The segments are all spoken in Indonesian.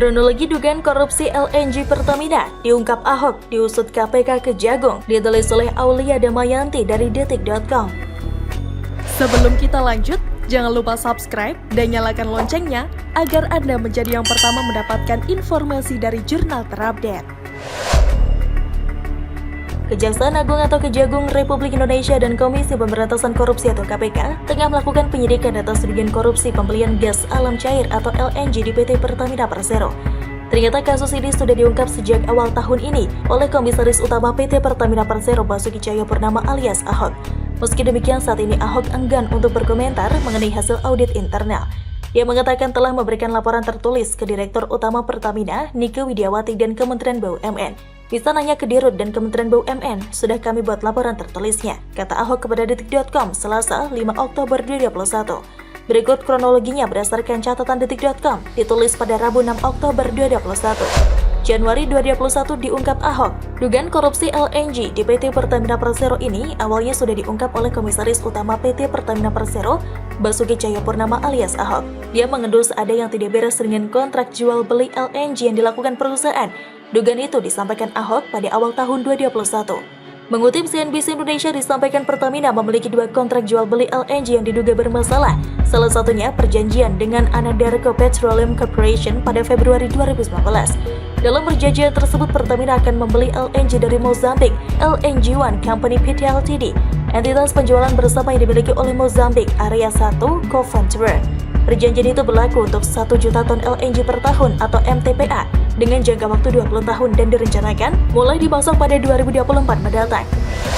Kronologi dugaan korupsi LNG Pertamina diungkap Ahok, diusut KPK Kejagung, ditulis oleh Aulia Damayanti dari detik.com. Sebelum kita lanjut, jangan lupa subscribe dan nyalakan loncengnya agar Anda menjadi yang pertama mendapatkan informasi dari jurnal terupdate. Kejaksaan Agung atau Kejagung Republik Indonesia dan Komisi Pemberantasan Korupsi atau KPK tengah melakukan penyidikan atas dugaan korupsi pembelian gas alam cair atau LNG di PT Pertamina Persero. Ternyata kasus ini sudah diungkap sejak awal tahun ini oleh Komisaris Utama PT Pertamina Persero Basuki Cahayapurnama alias Ahok. Meski demikian, saat ini Ahok enggan untuk berkomentar mengenai hasil audit internal. Ia mengatakan telah memberikan laporan tertulis ke Direktur Utama Pertamina, Nike Widiawati dan Kementerian BUMN. Bisa nanya ke Dirut dan Kementerian BUMN, sudah kami buat laporan tertulisnya, kata Ahok kepada detik.com Selasa 5 Oktober 2021. Berikut kronologinya berdasarkan catatan detik.com, ditulis pada Rabu 6 Oktober 2021. Januari 2021 diungkap Ahok, dugaan korupsi LNG di PT Pertamina Persero ini awalnya sudah diungkap oleh Komisaris Utama PT Pertamina Persero, Basuki Cahayapurnama alias Ahok. Dia mengendus ada yang tidak beres dengan kontrak jual beli LNG yang dilakukan perusahaan. Dugaan itu disampaikan Ahok pada awal tahun 2021. Mengutip CNBC Indonesia, disampaikan Pertamina memiliki 2 kontrak jual beli LNG yang diduga bermasalah. Salah satunya perjanjian dengan Anadarko Petroleum Corporation pada Februari 2019. Dalam perjanjian tersebut, Pertamina akan membeli LNG dari Mozambik, LNG One Company PT Ltd, entitas penjualan bersama yang dimiliki oleh Mozambik Area 1 Co-Venture. Perjanjian itu berlaku untuk 1 juta ton LNG per tahun atau MTPA dengan jangka waktu 20 tahun dan direncanakan mulai dimasuk pada 2024 mendatang.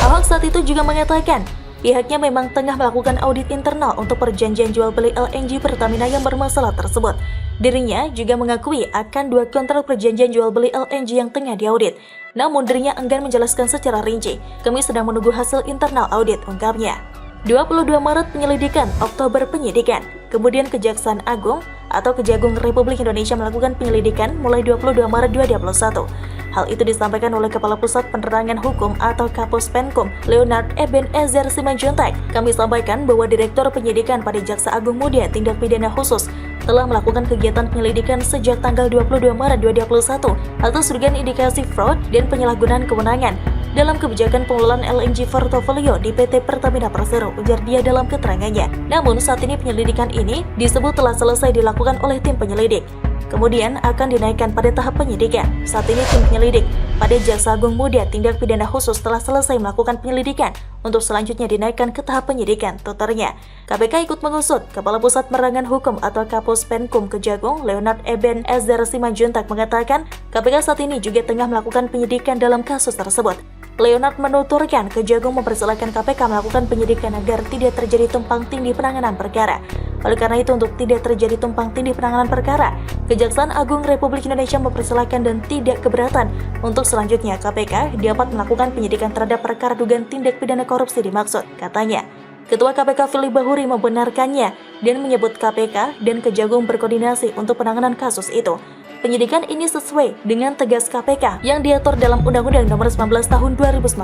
Ahok saat itu juga mengatakan pihaknya memang tengah melakukan audit internal untuk perjanjian jual beli LNG Pertamina yang bermasalah tersebut. Dirinya juga mengakui akan 2 kontrak perjanjian jual beli LNG yang tengah diaudit. Namun dirinya enggan menjelaskan secara rinci. Kami sedang menunggu hasil internal audit, ungkapnya. 22 Maret penyelidikan, Oktober penyidikan. Kemudian Kejaksaan Agung atau Kejagung Republik Indonesia melakukan penyelidikan mulai 22 Maret 2021. Hal itu disampaikan oleh Kepala Pusat Penerangan Hukum atau Kapus Penkum, Leonard Ebenezer Simanjuntak. Kami sampaikan bahwa Direktur Penyidikan pada Jaksa Agung Muda Tindak Pidana Khusus telah melakukan kegiatan penyelidikan sejak tanggal 22 Maret 2021 atas dugaan indikasi fraud dan penyalahgunaan kewenangan dalam kebijakan pengelolaan LNG portofolio di PT Pertamina Persero, ujar dia dalam keterangannya. Namun saat ini penyelidikan ini disebut telah selesai dilakukan oleh tim penyelidik. Kemudian akan dinaikkan pada tahap penyidikan. Saat ini tim penyelidik pada Jaksa Agung Muda Tindak Pidana Khusus telah selesai melakukan penyelidikan untuk selanjutnya dinaikkan ke tahap penyidikan, tuturnya. KPK ikut mengusut. Kepala Pusat Penerangan Hukum atau Kapus Penkum Kejagung, Leonard Ebenezer Simanjuntak mengatakan KPK saat ini juga tengah melakukan penyidikan dalam kasus tersebut. Leonard menuturkan Kejagung mempersilahkan KPK melakukan penyidikan agar tidak terjadi tumpang tindih penanganan perkara. Oleh karena itu, untuk tidak terjadi tumpang tindih penanganan perkara, Kejaksaan Agung Republik Indonesia mempersilahkan dan tidak keberatan untuk selanjutnya KPK dapat melakukan penyidikan terhadap perkara dugaan tindak pidana korupsi dimaksud, katanya. Ketua KPK Firly Bahuri membenarkannya dan menyebut KPK dan Kejagung berkoordinasi untuk penanganan kasus itu. Penyidikan ini sesuai dengan tegas KPK yang diatur dalam Undang-Undang Nomor 19 Tahun 2019.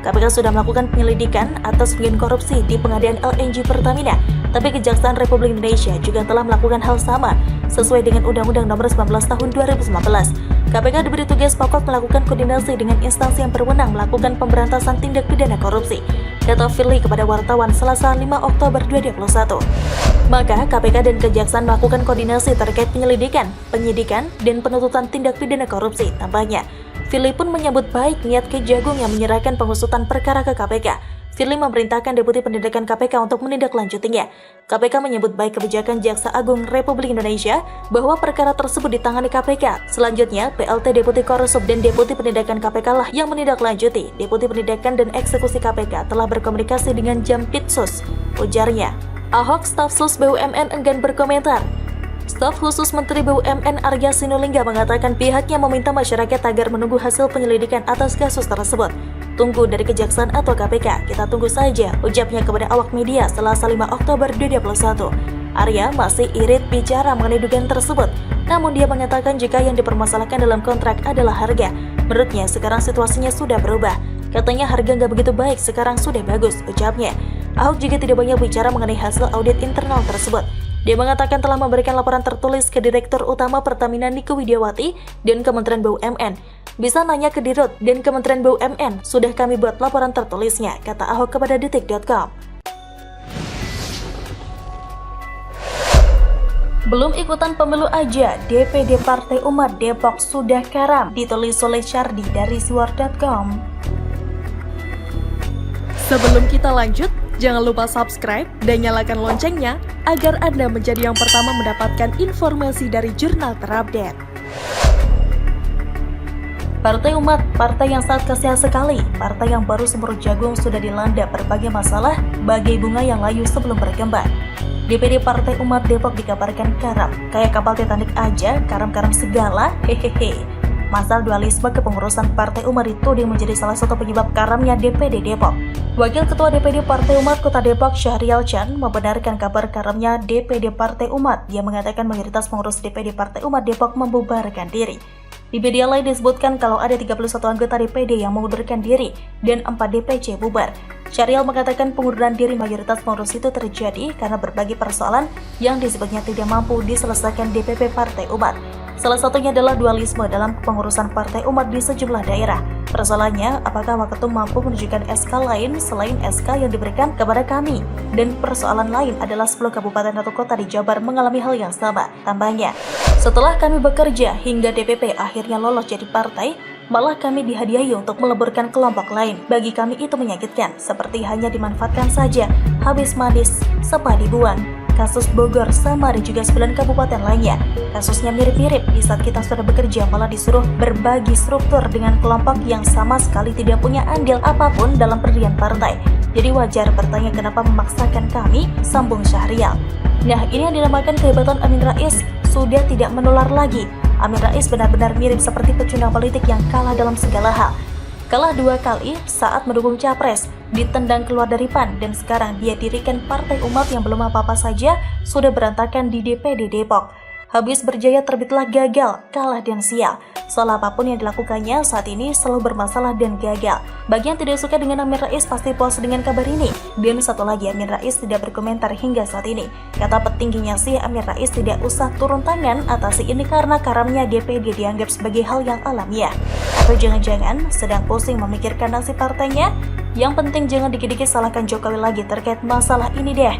KPK sudah melakukan penyelidikan atas dugaan korupsi di pengadaan LNG Pertamina, tapi Kejaksaan Republik Indonesia juga telah melakukan hal sama sesuai dengan Undang-Undang Nomor 19 Tahun 2019. KPK diberi tugas pokok melakukan koordinasi dengan instansi yang berwenang melakukan pemberantasan tindak pidana korupsi, kata Firly kepada wartawan Selasa 5 Oktober 2021. Maka KPK dan Kejaksaan melakukan koordinasi terkait penyelidikan, penyidikan, dan penuntutan tindak pidana korupsi, tambahnya. Firly pun menyambut baik niat Kejagung yang menyerahkan pengusutan perkara ke KPK. Firly memerintahkan Deputi Pendidikan KPK untuk menindaklanjutinya. KPK menyebut baik kebijakan Jaksa Agung Republik Indonesia bahwa perkara tersebut ditangani KPK. Selanjutnya, PLT Deputi Korsub dan Deputi Pendidikan KPK lah yang menindaklanjuti. Deputi Pendidikan dan Eksekusi KPK telah berkomunikasi dengan Jampitsus, ujarnya. Ahok, staf sus BUMN enggan berkomentar. Staf khusus Menteri BUMN Arya Sinulinga mengatakan pihaknya meminta masyarakat agar menunggu hasil penyelidikan atas kasus tersebut. Tunggu dari Kejaksaan atau KPK, kita tunggu saja, ucapnya kepada awak media Selasa 5 Oktober 2021. Arya masih irit bicara mengenai dugaan tersebut, namun dia mengatakan jika yang dipermasalahkan dalam kontrak adalah harga. Menurutnya sekarang situasinya sudah berubah. Katanya harga nggak begitu baik, sekarang sudah bagus, ucapnya. Ahok juga tidak banyak bicara mengenai hasil audit internal tersebut. Dia mengatakan telah memberikan laporan tertulis ke Direktur Utama Pertamina Nike Widiawati dan Kementerian BUMN. Bisa nanya ke Dirut dan Kementerian BUMN, sudah kami buat laporan tertulisnya, kata Ahok kepada detik.com. Belum ikutan pemilu aja, DPD Partai Umat Depok sudah karam, ditulis oleh Syardi dari siwar.com. Sebelum kita lanjut, jangan lupa subscribe dan nyalakan loncengnya agar Anda menjadi yang pertama mendapatkan informasi dari jurnal terupdate. Partai Umat, partai yang sangat kasihan sekali. Partai yang baru semurut jagung sudah dilanda berbagai masalah bagai bunga yang layu sebelum berkembang. DPD Partai Umat Depok dikabarkan karam, kayak kapal Titanic aja, karam-karam segala, hehehe. Masalah dualisme kepengurusan Partai Umat itu menjadi salah satu penyebab karamnya DPD Depok. Wakil Ketua DPD Partai Umat Kota Depok, Syahrial Chan, membenarkan kabar karamnya DPD Partai Umat. Dia mengatakan mayoritas pengurus DPD Partai Umat Depok membubarkan diri. Di media lain disebutkan kalau ada 31 anggota DPD yang mengundurkan diri dan 4 DPC bubar. Syahrial mengatakan pengunduran diri mayoritas pengurus itu terjadi karena berbagai persoalan yang disebutnya tidak mampu diselesaikan DPP Partai Umat. Salah satunya adalah dualisme dalam pengurusan Partai Umat di sejumlah daerah. Persoalannya, apakah Waketum mampu menunjukkan SK lain selain SK yang diberikan kepada kami? Dan persoalan lain adalah 10 kabupaten atau kota di Jabar mengalami hal yang sama. Tambahnya, setelah kami bekerja hingga DPP akhirnya lolos jadi partai, malah kami dihadiahi untuk meleburkan kelompok lain. Bagi kami itu menyakitkan, seperti hanya dimanfaatkan saja, habis manis, sepa dibuang. Kasus Bogor sama dan juga 9 kabupaten lainnya. Kasusnya mirip-mirip, di saat kita sudah bekerja malah disuruh berbagi struktur dengan kelompok yang sama sekali tidak punya andil apapun dalam pendirian partai. Jadi wajar bertanya kenapa memaksakan kami, sambung Syahrial. Nah, ini yang dinamakan kehebatan Amin Rais sudah tidak menular lagi. Amin Rais benar-benar mirip seperti pecundang politik yang kalah dalam segala hal. Kalah 2 kali saat mendukung Capres, ditendang keluar dari PAN, dan sekarang dia dirikan Partai Umat yang belum apa-apa saja sudah berantakan di DPD Depok. Habis berjaya terbitlah gagal, kalah dan sial. Soal apapun yang dilakukannya saat ini selalu bermasalah dan gagal. Bagi yang tidak suka dengan Amin Rais pasti puas dengan kabar ini. Dan satu lagi, Amin Rais tidak berkomentar hingga saat ini. Kata petingginya sih, Amin Rais tidak usah turun tangan atasi ini karena karamnya DPD dianggap sebagai hal yang alamiah. Atau jangan-jangan sedang pusing memikirkan nasib partainya? Yang penting jangan dikit-dikit salahkan Jokowi lagi terkait masalah ini deh.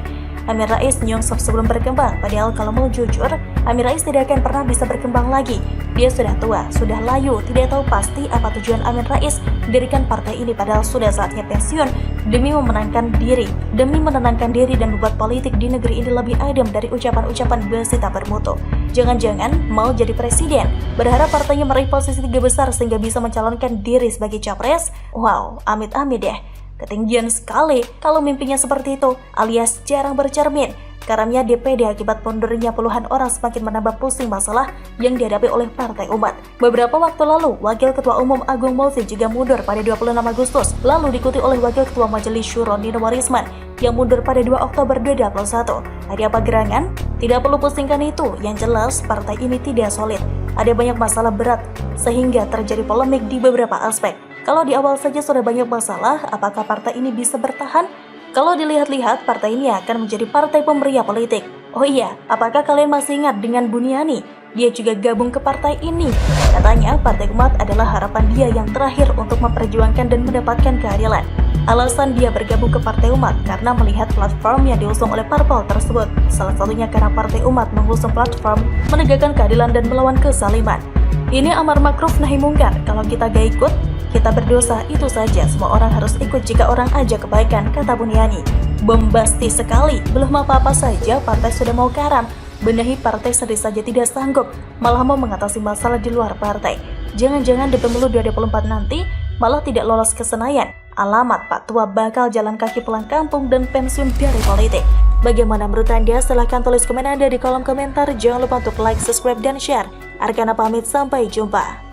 Amin Rais nyongsop sebelum berkembang, padahal kalau mau jujur, Amin Rais tidak akan pernah bisa berkembang lagi. Dia sudah tua, sudah layu, tidak tahu pasti apa tujuan Amin Rais mendirikan partai ini padahal sudah saatnya pensiun demi menenangkan diri dan membuat politik di negeri ini lebih adem dari ucapan-ucapan basi tak bermutu. Jangan-jangan mau jadi presiden, berharap partainya meraih posisi 3 besar sehingga bisa mencalonkan diri sebagai capres. Wow, amit-amit deh. Ketinggian sekali kalau mimpinya seperti itu, alias jarang bercermin. Karamnya DPD akibat mundurnya puluhan orang semakin menambah pusing masalah yang dihadapi oleh Partai Umat. Beberapa waktu lalu, Wakil Ketua Umum Agung Mauzi juga mundur pada 26 Agustus, lalu diikuti oleh Wakil Ketua Majelis Syuro Nino Warisman yang mundur pada 2 Oktober 2021. Ada apa gerangan? Tidak perlu pusingkan itu, yang jelas partai ini tidak solid. Ada banyak masalah berat, sehingga terjadi polemik di beberapa aspek. Kalau di awal saja sudah banyak masalah, apakah partai ini bisa bertahan? Kalau dilihat-lihat, partai ini akan menjadi partai pemberia politik. Oh iya, apakah kalian masih ingat dengan Buniani? Dia juga gabung ke partai ini. Katanya, Partai Umat adalah harapan dia yang terakhir untuk memperjuangkan dan mendapatkan keadilan. Alasan dia bergabung ke Partai Umat karena melihat platform yang diusung oleh parpol tersebut. Salah satunya karena Partai Umat mengusung platform menegakkan keadilan dan melawan kezaliman. Ini amar makruf nahi mungkar, kalau kita gak ikut, kita berdosa, itu saja. Semua orang harus ikut jika orang aja kebaikan, kata Buniani. Bombastis sekali, belum apa-apa saja partai sudah mau karam. Benahi partai sendiri saja tidak sanggup, malah mau mengatasi masalah di luar partai. Jangan-jangan di pemilu 2024 nanti malah tidak lolos ke Senayan. Alamat Pak Tua bakal jalan kaki pulang kampung dan pensiun dari politik. Bagaimana menurut Anda? Silahkan tulis komen Anda di kolom komentar. Jangan lupa untuk like, subscribe, dan share. Arkana pamit, sampai jumpa.